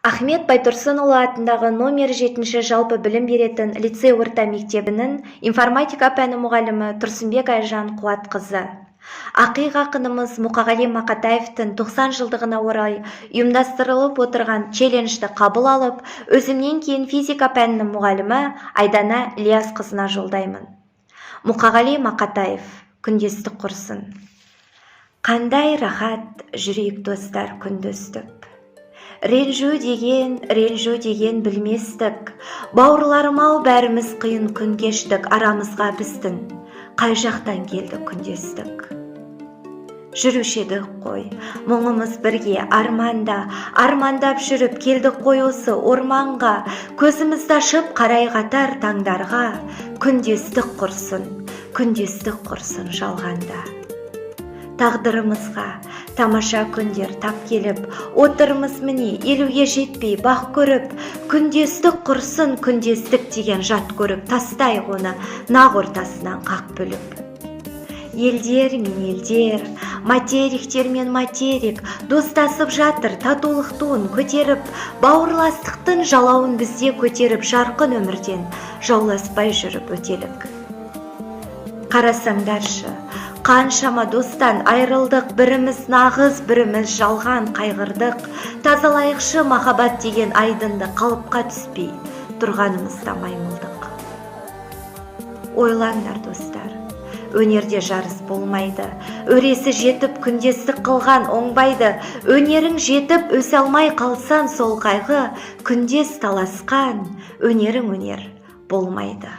Ахмет Байтұрсынұлы атындағы номер 7 жалпы білім беретін лицей орта мектебінің информатика пәні мұғалімі Тұрсынбек Айжан Қуатқызы. Ақиқ ақынымыз Мұқағали Мақатаевтың 90 жылдығына орай ұйымдастырылып отырған челленджді қабыл алып, өзімнен кейін физика пәнінің мұғалімі Айдана Ілиясқызына жолдаймын. Мұқағали Мақатаев, күндестік құрсын. Қандай рахат жүрек достар күндестік. Ренжу деген білместік. Бауырларым-ау, бәріміз қиын күн кештік, арамызға біздің қай жақтан келді күндестік. Жүруші едік қой, мұңымыз бірге арманда, армандап жүріп келдік қой осы орманға, көзімізді ашып қарай қатар таңдарға, күндестік құрсын жалғанда. Тағдырымызға тамаша күндер тап келіп, отырмыз міне елуге жетпей бақ көріп, күндестік құрсын, күндестік деген жат көріп, тастайық оны нақ ортасынан қақ бөліп. Елдер мен елдер, материктер мен материк, достасып жатыр татулық туын көтеріп, бауырластықтың жалауын бізде көтеріп, жарқын өмірден жауласпай жүріп өтелік. Қарасаңдаршы, қаншама достан айрылдық, біріміз нағыз, біріміз жалған қайғырдық, тазалайықшы махаббат деген айдынды қалыпқа түспей, тұрғанымызда маймылдық. Ойлаңдар достар, өнерде жарыс болмайды, өресі жетіп күндестік қылған оңбайды, өнерің жетіп өсе алмай қалсан сол қайғы, күндес таласқан өнерің өнер болмайды.